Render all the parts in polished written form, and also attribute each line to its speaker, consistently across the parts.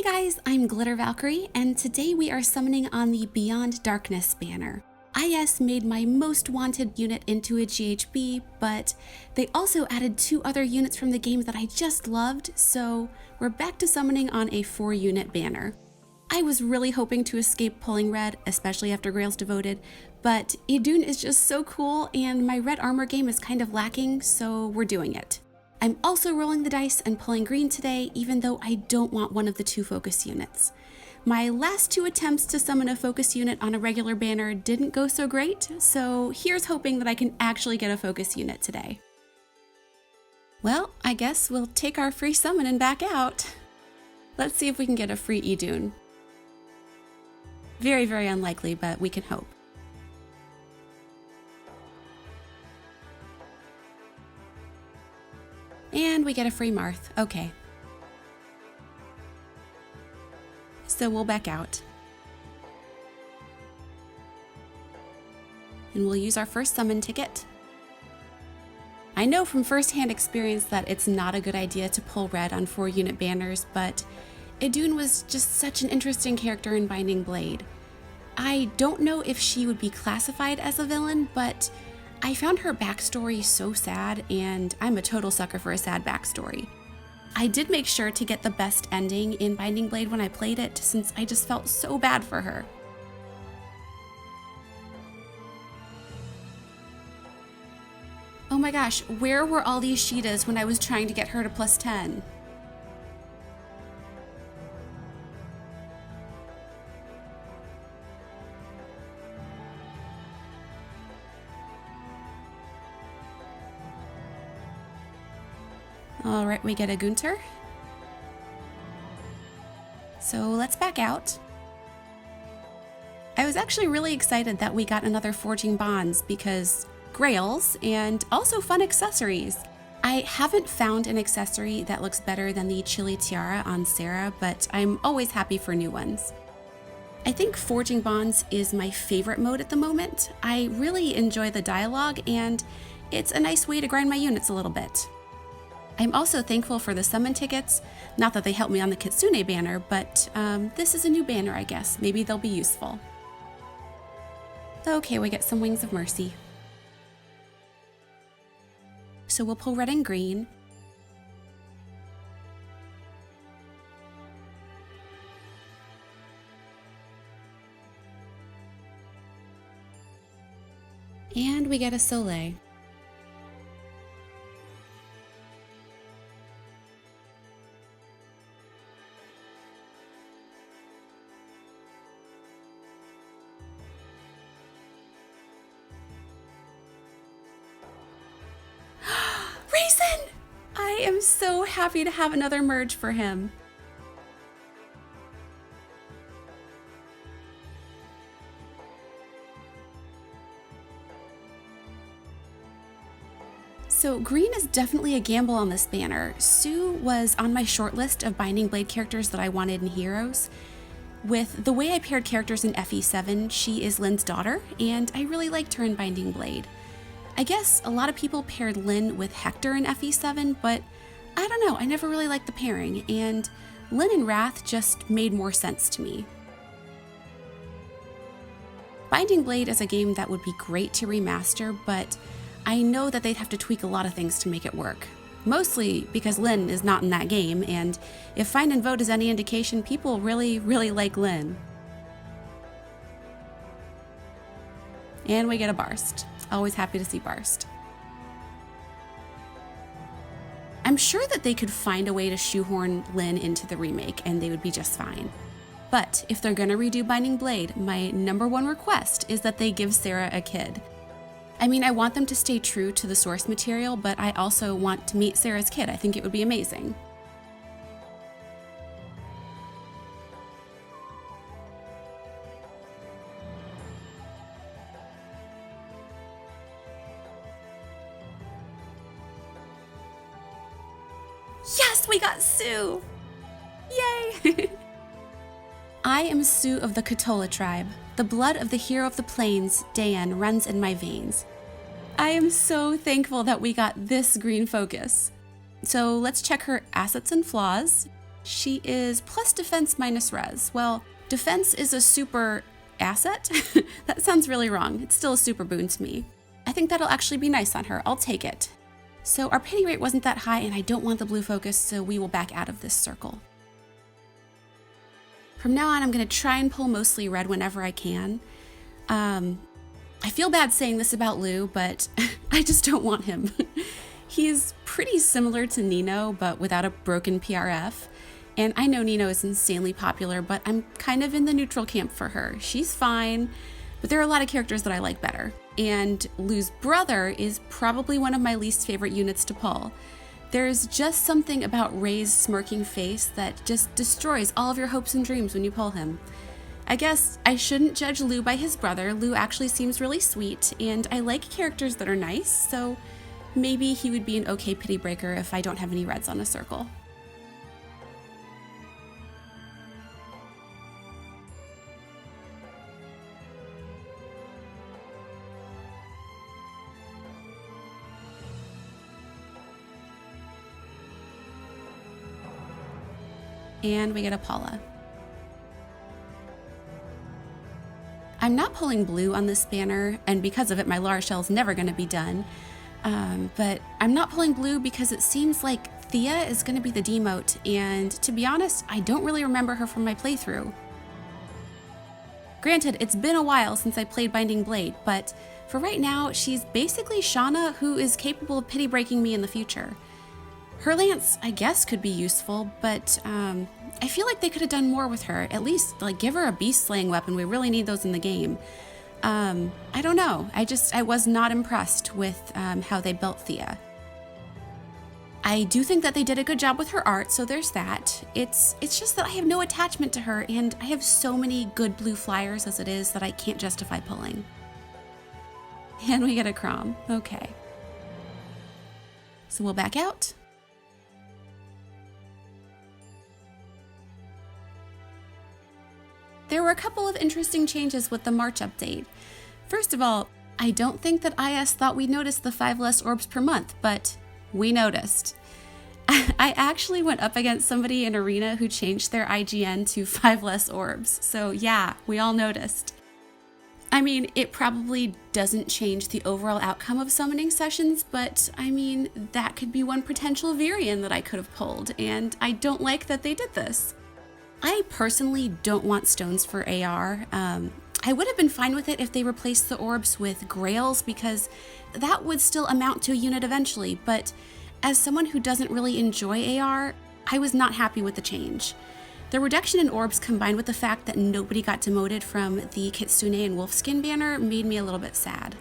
Speaker 1: guys, I'm Glitter Valkyrie, and today we are summoning on the Beyond Darkness banner. IS made my most wanted unit into a GHB, but they also added 2 other units from the game that I just loved, so we're back to summoning on a 4-unit banner. I was really hoping to escape pulling red, especially after Grail's Devoted, but Idunn is just so cool and my red armor game is kind of lacking, so we're doing it. I'm also rolling the dice and pulling green today, even though I don't want one of the 2 focus units. My last 2 attempts to summon a focus unit on a regular banner didn't go so great, so here's hoping that I can actually get a focus unit today. Well, I guess we'll take our free summon and back out. Let's see if we can get a free Idunn. Very, very unlikely, but we can hope. And we get a free Marth. Okay. So we'll back out. And we'll use our first summon ticket. I know from first-hand experience that it's not a good idea to pull red on 4-unit banners, but Idunn was just such an interesting character in Binding Blade. I don't know if she would be classified as a villain, but I found her backstory so sad, and I'm a total sucker for a sad backstory. I did make sure to get the best ending in Binding Blade when I played it, since I just felt so bad for her. Oh my gosh, where were all these Sheetas when I was trying to get her to +10? All right, we get a Gunter. So let's back out. I was actually really excited that we got another Forging Bonds because grails and also fun accessories. I haven't found an accessory that looks better than the Chili Tiara on Sarah, but I'm always happy for new ones. I think Forging Bonds is my favorite mode at the moment. I really enjoy the dialogue and it's a nice way to grind my units a little bit. I'm also thankful for the summon tickets, not that they helped me on the Kitsune banner, but this is a new banner, I guess. Maybe they'll be useful. Okay, we get some Wings of Mercy. So we'll pull red and green. And we get a Soleil. I am so happy to have another merge for him. So green is definitely a gamble on this banner. Sue was on my short list of Binding Blade characters that I wanted in Heroes. With the way I paired characters in FE7, she is Lynn's daughter, and I really liked her in Binding Blade. I guess a lot of people paired Lynn with Hector in FE7, but I don't know, I never really liked the pairing, and Lynn and Wrath just made more sense to me. Binding Blade is a game that would be great to remaster, but I know that they'd have to tweak a lot of things to make it work. Mostly because Lynn is not in that game, and if Find and Vote is any indication, people really, really like Lynn. And we get a Barst. Always happy to see Barst. I'm sure that they could find a way to shoehorn Lynn into the remake and they would be just fine. But if they're gonna redo Binding Blade, my #1 request is that they give Sarah a kid. I mean, I want them to stay true to the source material, but I also want to meet Sarah's kid. I think it would be amazing. Yes, we got Sue! Yay! I am Sue of the Katola tribe. The blood of the hero of the plains, Dan, runs in my veins. I am so thankful that we got this green focus. So let's check her assets and flaws. She is plus defense minus res. Well, defense is a super asset. That sounds really wrong. It's still a super boon to me. I think that'll actually be nice on her. I'll take it. So our pity rate wasn't that high, and I don't want the blue focus, so we will back out of this circle. From now on, I'm going to try and pull mostly red whenever I can. I feel bad saying this about Lou, but I just don't want him. He's pretty similar to Nino, but without a broken PRF. And I know Nino is insanely popular, but I'm kind of in the neutral camp for her. She's fine, but there are a lot of characters that I like better. And Lou's brother is probably one of my least favorite units to pull. There's just something about Ray's smirking face that just destroys all of your hopes and dreams when you pull him. I guess I shouldn't judge Lou by his brother. Lou actually seems really sweet, and I like characters that are nice, so maybe he would be an okay pity breaker if I don't have any reds on a circle. And we get a Paula. I'm not pulling blue on this banner, and because of it, my Lara Shell's never going to be done. But I'm not pulling blue because it seems like Thea is going to be the demote, and to be honest, I don't really remember her from my playthrough. Granted, it's been a while since I played Binding Blade, but for right now, she's basically Shauna, who is capable of pity breaking me in the future. Her lance, I guess, could be useful, but I feel like they could have done more with her. At least, like, give her a beast slaying weapon. We really need those in the game. I don't know. I was not impressed with how they built Thea. I do think that they did a good job with her art, so there's that. It's just that I have no attachment to her, and I have so many good blue flyers as it is that I can't justify pulling. And we get a Crom. Okay. So we'll back out. There were a couple of interesting changes with the March update. First of all, I don't think that IS thought we noticed the 5 less orbs per month, but we noticed. I actually went up against somebody in Arena who changed their IGN to 5 less orbs, so yeah, we all noticed. I mean, it probably doesn't change the overall outcome of summoning sessions, but I mean, that could be one potential Virion that I could have pulled, and I don't like that they did this. I personally don't want stones for AR. I would have been fine with it if they replaced the orbs with grails, because that would still amount to a unit eventually, but as someone who doesn't really enjoy AR, I was not happy with the change. The reduction in orbs combined with the fact that nobody got demoted from the Kitsune and Wolfskin banner made me a little bit sad.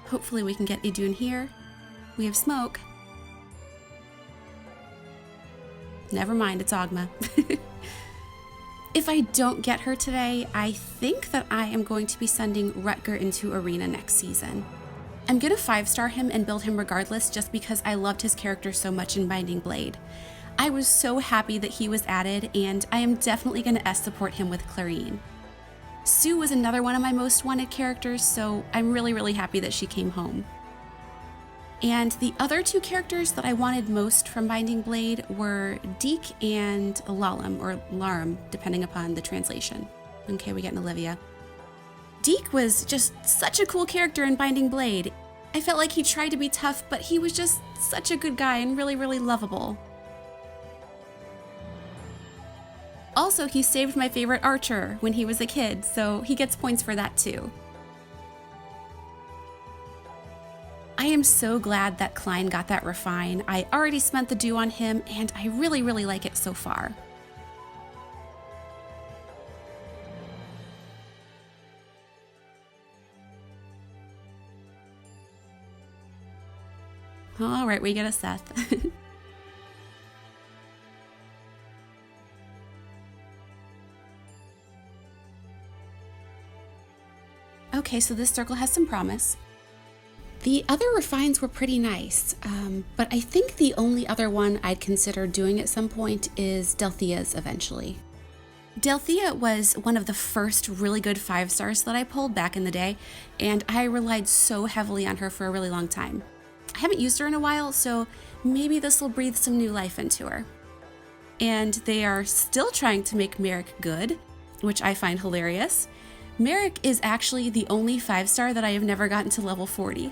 Speaker 1: Hopefully we can get Idunn here. We have smoke. Never mind, it's Ogma. If I don't get her today, I think that I am going to be sending Rutger into Arena next season. I'm gonna 5-star him and build him regardless just because I loved his character so much in Binding Blade. I was so happy that he was added, and I am definitely gonna S-support him with Clarine. Sue was another one of my most wanted characters, so I'm really happy that she came home. And the other 2 characters that I wanted most from Binding Blade were Deke and Lalam, or Larum, depending upon the translation. Okay, we get an Olivia. Deke was just such a cool character in Binding Blade. I felt like he tried to be tough, but he was just such a good guy and really lovable. Also, he saved my favorite archer when he was a kid, so he gets points for that too. I am so glad that Klein got that refine. I already spent the dew on him, and I really like it so far. All right, we get a Seth. Okay, so this circle has some promise. The other refines were pretty nice, but I think the only other one I'd consider doing at some point is Delthea's eventually. Delthea was one of the first really good 5-stars that I pulled back in the day, and I relied so heavily on her for a really long time. I haven't used her in a while, so maybe this will breathe some new life into her. And they are still trying to make Merrick good, which I find hilarious. Merrick is actually the only 5-star that I have never gotten to level 40.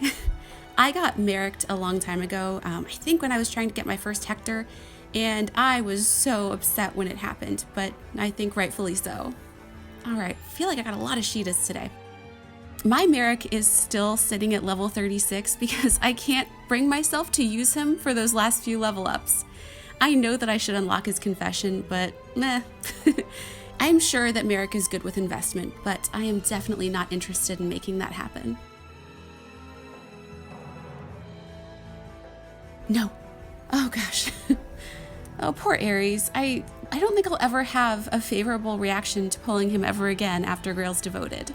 Speaker 1: I got Merricked a long time ago, I think when I was trying to get my first Hector, and I was so upset when it happened, but I think rightfully so. All right, I feel like I got a lot of Sheetas today. My Merrick is still sitting at level 36 because I can't bring myself to use him for those last few level ups. I know that I should unlock his confession, but meh. I'm sure that Merrick is good with investment, but I am definitely not interested in making that happen. No. Oh gosh. Oh, poor Ares. I don't think I'll ever have a favorable reaction to pulling him ever again after Grail's devoted.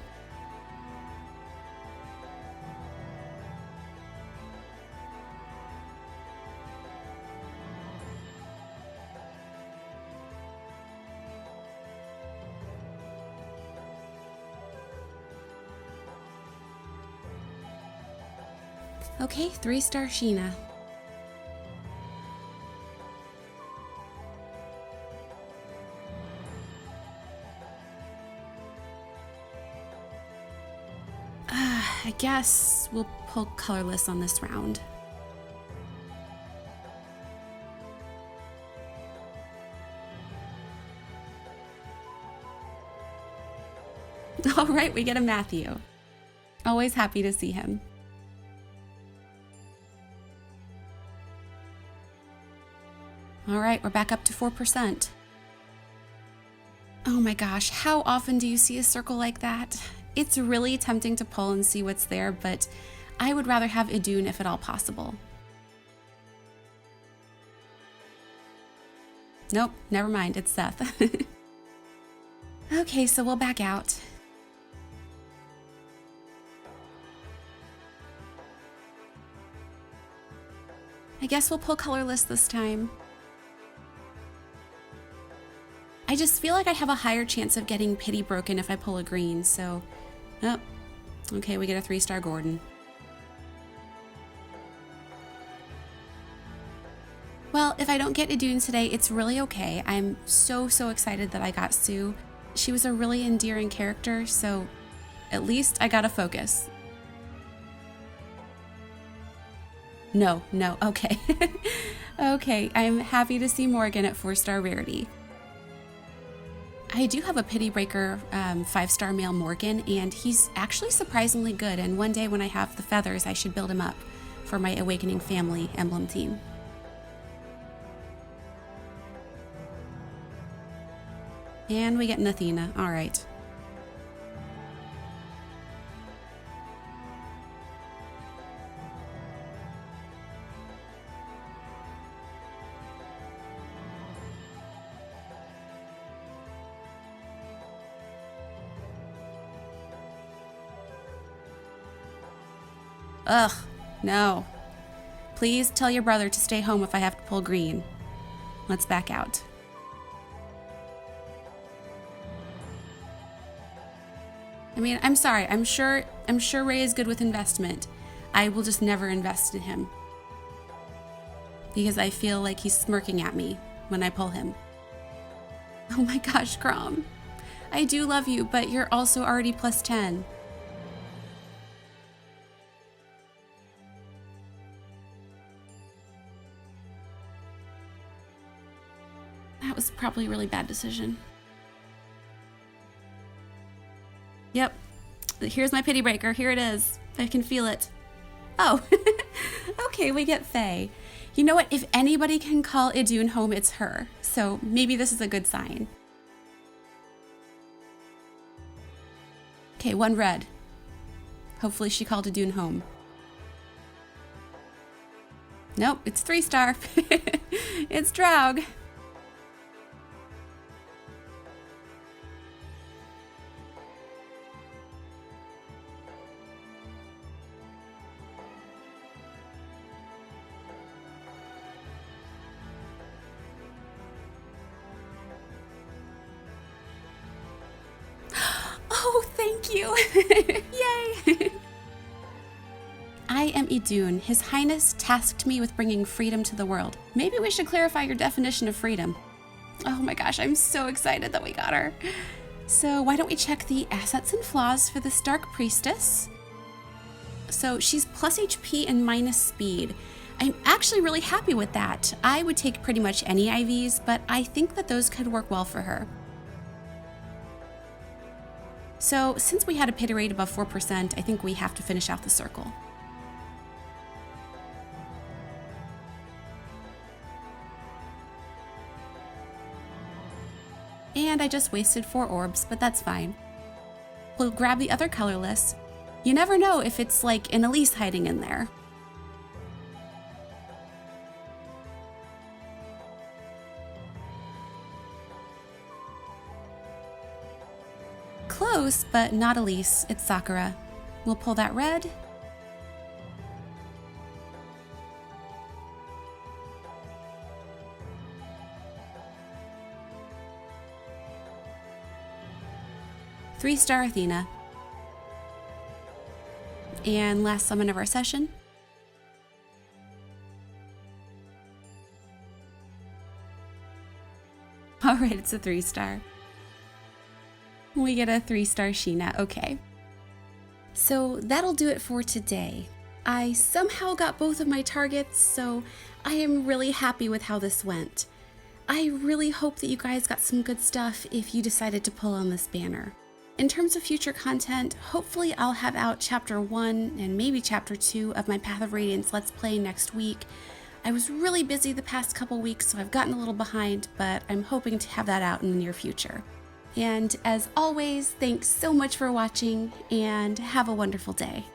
Speaker 1: Okay, 3-star Sheena. I guess we'll pull colorless on this round. All right, we get a Matthew. Always happy to see him. All right, we're back up to 4%. Oh my gosh, how often do you see a circle like that? It's really tempting to pull and see what's there, but I would rather have Idunn if at all possible. Nope, never mind, it's Seth. Okay, so we'll back out. I guess we'll pull colorless this time. I just feel like I have a higher chance of getting pity broken if I pull a green, so... Oh, okay, we get a 3-star Gordon. Well, if I don't get Idunn today, it's really okay. I'm so excited that I got Sue. She was a really endearing character, so at least I got a focus. No, okay. Okay, I'm happy to see Morgan at 4-star rarity. I do have a Pity Breaker 5-star male Morgan, and he's actually surprisingly good, and one day when I have the feathers, I should build him up for my Awakening Family Emblem team. And we get an Athena, all right. Ugh, no. Please tell your brother to stay home if I have to pull green. Let's back out. I mean, I'm sorry. I'm sure Ray is good with investment. I will just never invest in him. Because I feel like he's smirking at me when I pull him. Oh my gosh, Crom. I do love you, but you're also already plus 10. That was probably a really bad decision. Yep. Here's my Pity Breaker. Here it is. I can feel it. Oh. Okay, we get Faye. You know what? If anybody can call Idunn home, it's her. So maybe this is a good sign. Okay, 1 red. Hopefully she called Idunn home. Nope, it's 3-star. It's Draug. Oh, thank you. Yay. I am Idunn. His Highness tasked me with bringing freedom to the world. Maybe we should clarify your definition of freedom. Oh my gosh, I'm so excited that we got her. So why don't we check the assets and flaws for this Dark Priestess? So she's plus HP and minus speed. I'm actually really happy with that. I would take pretty much any IVs, but I think that those could work well for her. So since we had a pity rate above 4%, I think we have to finish out the circle. And I just wasted 4 orbs, but that's fine. We'll grab the other colorless. You never know if it's like an Elise hiding in there. Close, but not Elise. It's Sakura. We'll pull that red. Three-star Athena. And last summon of our session. Alright, it's a 3-star. We get a 3-star Sheena, okay. So that'll do it for today. I somehow got both of my targets, so I am really happy with how this went. I really hope that you guys got some good stuff if you decided to pull on this banner. In terms of future content, hopefully I'll have out Chapter 1 and maybe Chapter 2 of my Path of Radiance Let's Play next week. I was really busy the past couple weeks, so I've gotten a little behind, but I'm hoping to have that out in the near future. And as always, thanks so much for watching, and have a wonderful day.